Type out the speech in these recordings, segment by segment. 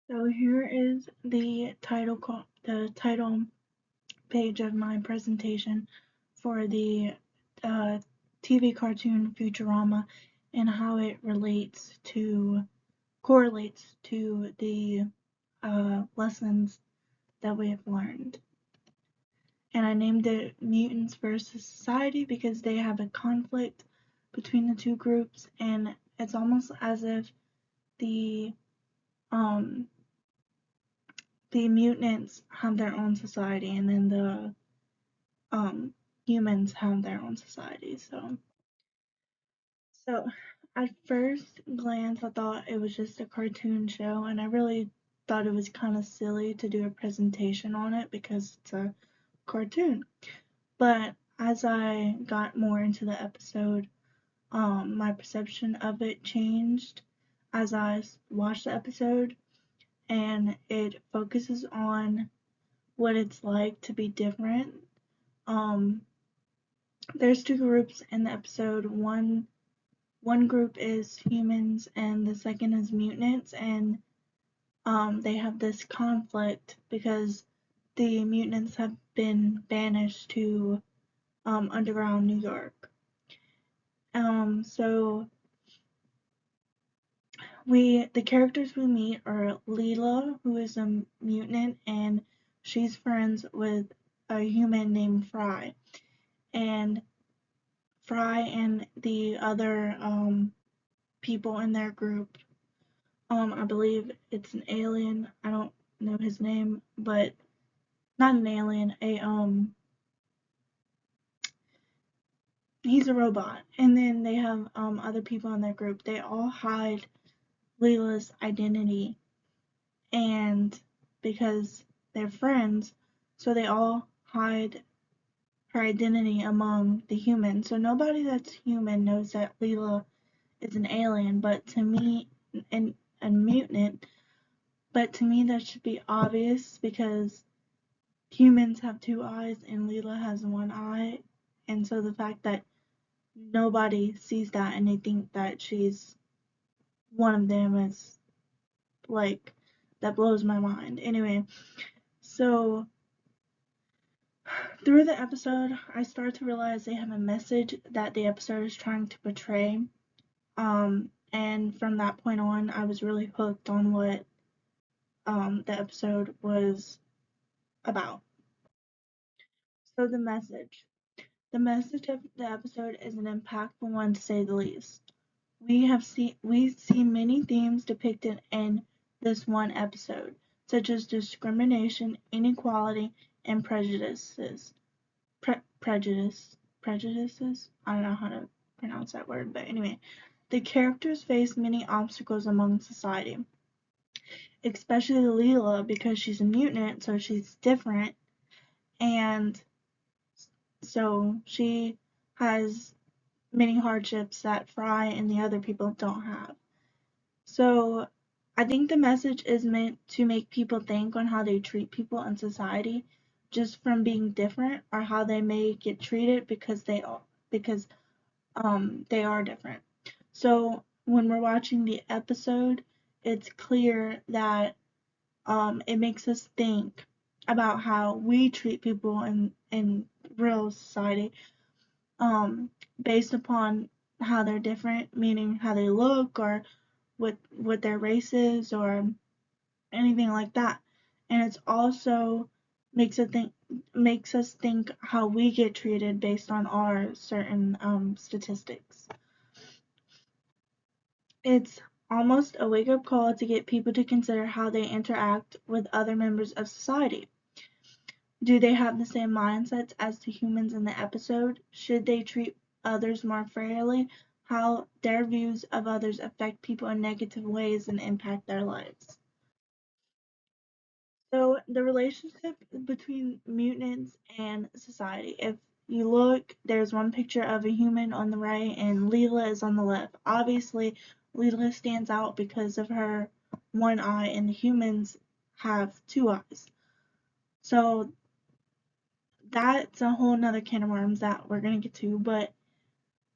So here is the title page of my presentation for the TV cartoon Futurama and how it correlates to the lessons that we have learned. And I named it Mutants versus Society because they have a conflict between the two groups, and it's almost as if the um the mutants have their own society, and then the humans have their own society. So at first glance, I thought it was just a cartoon show, and I really thought it was kind of silly to do a presentation on it because it's a cartoon. But as I got more into the episode, my perception of it changed as I watched the episode, and it focuses on what it's like to be different. Um, there's two groups in the episode. One group is humans and the second is mutants, and they have this conflict because the mutants have been banished to underground New York. So the characters we meet are Leela, who is a mutant, and she's friends with a human named Fry. And Fry and the other people in their group, I believe it's an alien. I don't know his name, but not an alien. He's a robot. And then they have other people in their group. They all hide Leela's identity, and because they're friends, so they all hide her identity among the humans. So nobody that's human knows that Leela is an alien, but to me, and a mutant, but to me that should be obvious because humans have two eyes and Leela has one eye, and so the fact that nobody sees that and they think that she's one of them is like that blows my mind. Anyway, so through the episode, I start to realize they have a message that the episode is trying to portray. And from that point on, I was really hooked on what the episode was about. So the message. The message of the episode is an impactful one to say the least. We see many themes depicted in this one episode, such as discrimination, inequality, and prejudices. Prejudices? I don't know how to pronounce that word, but anyway, the characters face many obstacles among society, especially Leela because she's a mutant, so she's different, and so she has many hardships that Fry and the other people don't have. So I think the message is meant to make people think on how they treat people in society just from being different, or how they may get treated because they are different. So when we're watching the episode, it's clear that it makes us think about how we treat people in real society, um, based upon how they're different, meaning how they look or what their race is or anything like that. And it's also makes us think how we get treated based on our certain statistics. It's almost a wake-up call to get people to consider how they interact with other members of society. Do they have the same mindsets as the humans in the episode? Should they treat others more fairly? How their views of others affect people in negative ways and impact their lives. So the relationship between mutants and society. If you look, there's one picture of a human on the right and Leela is on the left. Obviously, Leela stands out because of her one eye, and the humans have two eyes. So that's a whole nother can of worms that we're gonna get to. But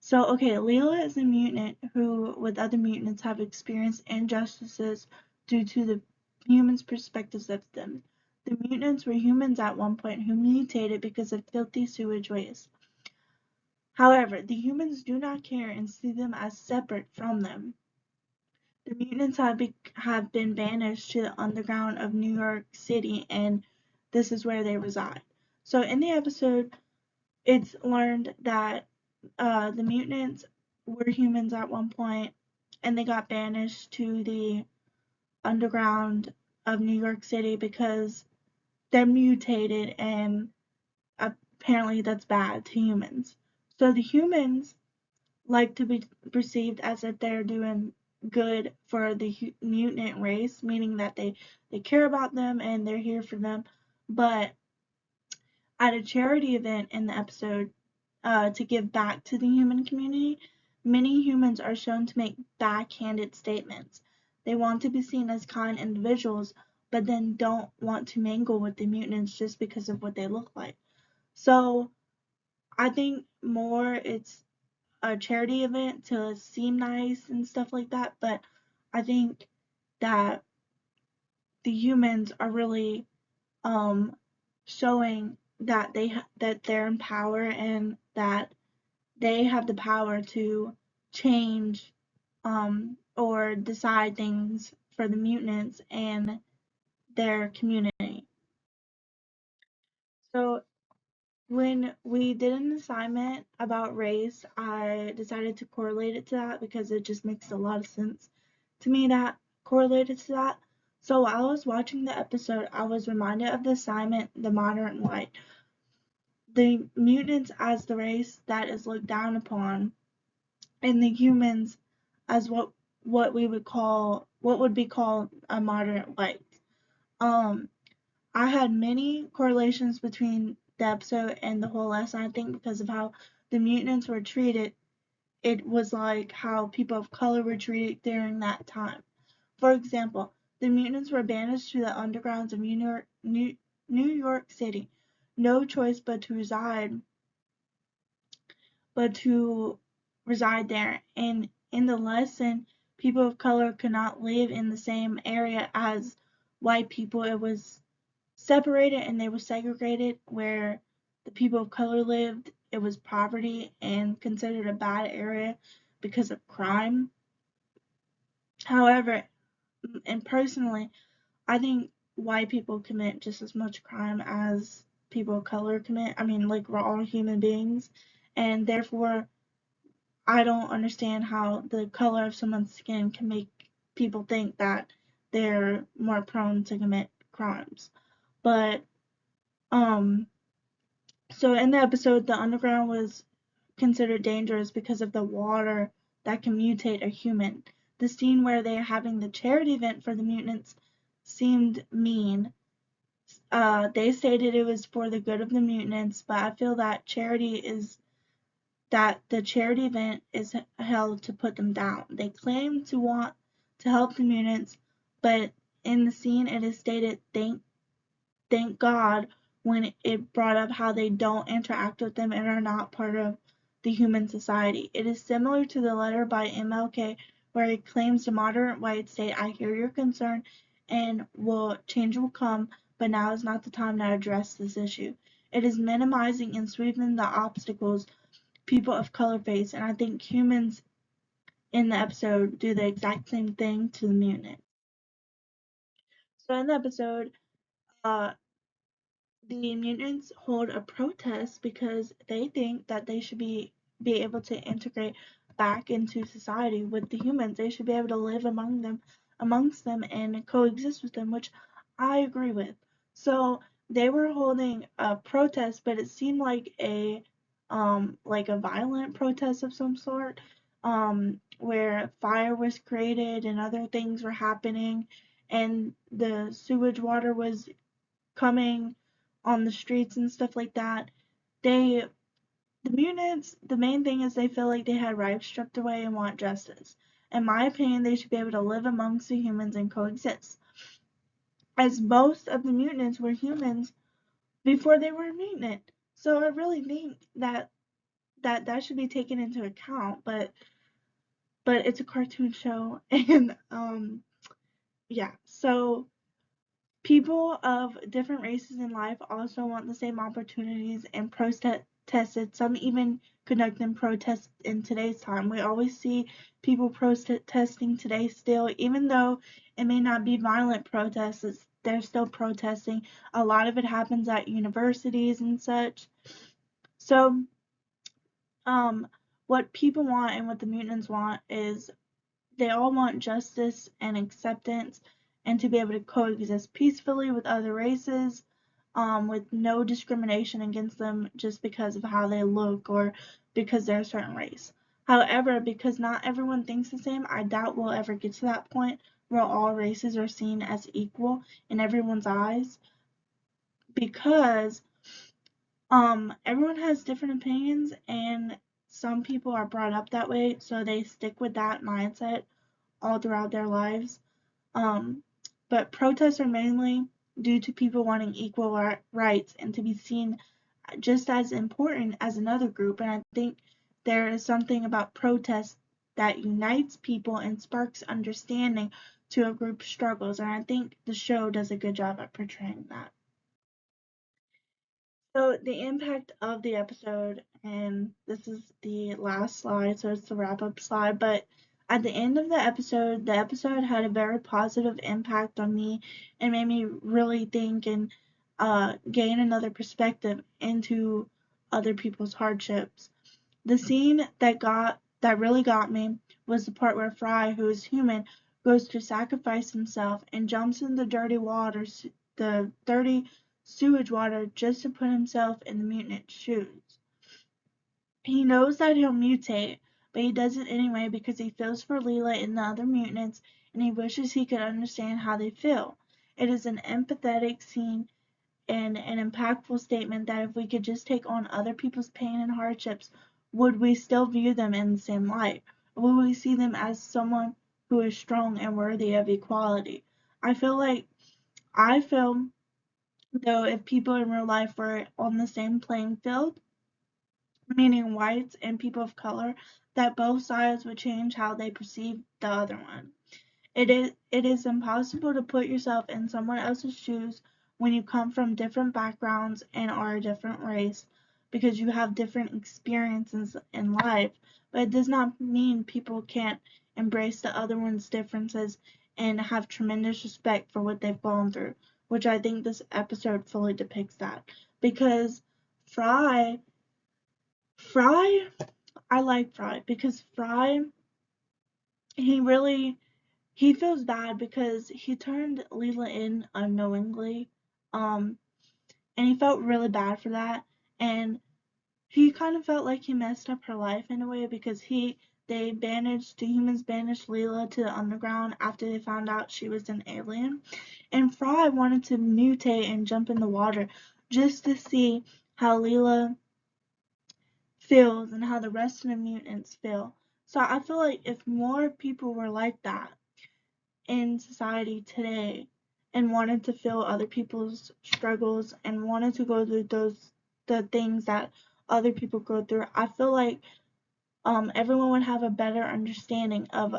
so okay, Leela is a mutant who, with other mutants, have experienced injustices due to the humans' perspectives of them. The mutants were humans at one point who mutated because of filthy sewage waste. However, the humans do not care and see them as separate from them. The mutants have been banished to the underground of New York City, and this is where they reside. So in the episode, it's learned that the mutants were humans at one point, and they got banished to the underground of New York City because they're mutated, and apparently that's bad to humans. So the humans like to be perceived as if they're doing good for the mutant race, meaning that they care about them and they're here for them. But at a charity event in the episode, to give back to the human community, many humans are shown to make backhanded statements. They want to be seen as kind individuals, but then don't want to mingle with the mutants just because of what they look like. So I think more it's a charity event to seem nice and stuff like that, but I think that the humans are really showing that that they're in power and that they have the power to change or decide things for the mutants and their community. So when we did an assignment about race, I decided to correlate it to that because it just makes a lot of sense to me that correlated to that. So while I was watching the episode, I was reminded of the assignment, The Modern White. The mutants as the race that is looked down upon, and the humans as what would be called a moderate white. Um, I had many correlations between the episode and the whole lesson, I think, because of how the mutants were treated. It was like how people of color were treated during that time. For example, the mutants were banished to the undergrounds of New York City. No choice but to reside there. And in the lesson, people of color could not live in the same area as white people. It was separated and they were segregated. Where the people of color lived, it was poverty and considered a bad area because of crime. However, and personally, I think white people commit just as much crime as people of color commit. I mean, like, we're all human beings, and therefore I don't understand how the color of someone's skin can make people think that they're more prone to commit crimes. But so in the episode, the underground was considered dangerous because of the water that can mutate a human. The scene where they are having the charity event for the mutants seemed mean. They stated it was for the good of the mutants, but I feel that the charity event is held to put them down. They claim to want to help the mutants, but in the scene it is stated thank God when it brought up how they don't interact with them and are not part of the human society. It is similar to the letter by MLK where he claims the moderate whites say, I hear your concern and change will come, but now is not the time to address this issue. It is minimizing and sweeping the obstacles people of color face, and I think humans in the episode do the exact same thing to the mutant. So in the episode, uh, the mutants hold a protest because they think that they should be able to integrate back into society with the humans. They should be able to live amongst them and coexist with them, which I agree with. So they were holding a protest, but it seemed like a violent protest of some sort, where fire was created and other things were happening, and the sewage water was coming on the streets and stuff like that. They the mutants, the main thing is they feel like they had rights stripped away and want justice. In my opinion, they should be able to live amongst the humans and coexist. As most of the mutants were humans before they were a mutant. So I really think that should be taken into account, but it's a cartoon show and yeah. So People of different races in life also want the same opportunities and protested. Some even conducting protests in today's time. We always see people protesting today still, even though it may not be violent protests, they're still protesting. A lot of it happens at universities and such. So, what people want and what the mutants want is they all want justice and acceptance and to be able to coexist peacefully with other races, with no discrimination against them just because of how they look or because they're a certain race. However, because not everyone thinks the same, I doubt we'll ever get to that point where all races are seen as equal in everyone's eyes, because everyone has different opinions and some people are brought up that way, so they stick with that mindset all throughout their lives. Um, but protests are mainly due to people wanting equal rights and to be seen just as important as another group. And I think there is something about protests that unites people and sparks understanding to a group's struggles. And I think the show does a good job at portraying that. So the impact of the episode, and this is the last slide, so it's the wrap-up slide, but at the end of the episode had a very positive impact on me and made me really think and gain another perspective into other people's hardships. The scene that really got me was the part where Fry, who is human, goes to sacrifice himself and jumps in the dirty sewage water just to put himself in the mutant's shoes. He knows that he'll mutate, but he does it anyway because he feels for Leela and the other mutants and he wishes he could understand how they feel. It is an empathetic scene and an impactful statement that if we could just take on other people's pain and hardships, would we still view them in the same light? Or would we see them as someone who is strong and worthy of equality? I feel though if people in real life were on the same playing field, meaning whites and people of color, that both sides would change how they perceive the other one. It is impossible to put yourself in someone else's shoes when you come from different backgrounds and are a different race because you have different experiences in life. But it does not mean people can't embrace the other one's differences and have tremendous respect for what they've gone through, which I think this episode fully depicts that. Because Fry, Fry, I like Fry because Fry, he really he feels bad because he turned Leela in unknowingly, um, and he felt really bad for that. And he kind of felt like he messed up her life in a way because the humans banished Leela to the underground after they found out she was an alien. And Fry wanted to mutate and jump in the water just to see how Leela feels and how the rest of the mutants feel. So I feel like if more people were like that in society today and wanted to feel other people's struggles and wanted to go through the things that other people go through, I feel like everyone would have a better understanding of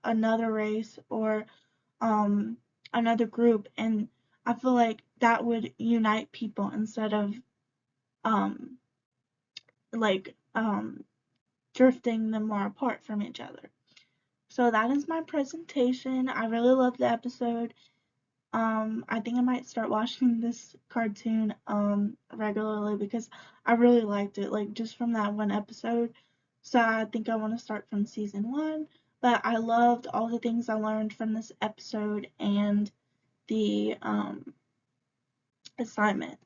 another race or um, another group, and I feel like that would unite people instead of um, like drifting them more apart from each other. So that is my presentation. I really love the episode. I think I might start watching this cartoon regularly because I really liked it, like just from that one episode. So I think I want to start from season 1. But I loved all the things I learned from this episode and the assignment.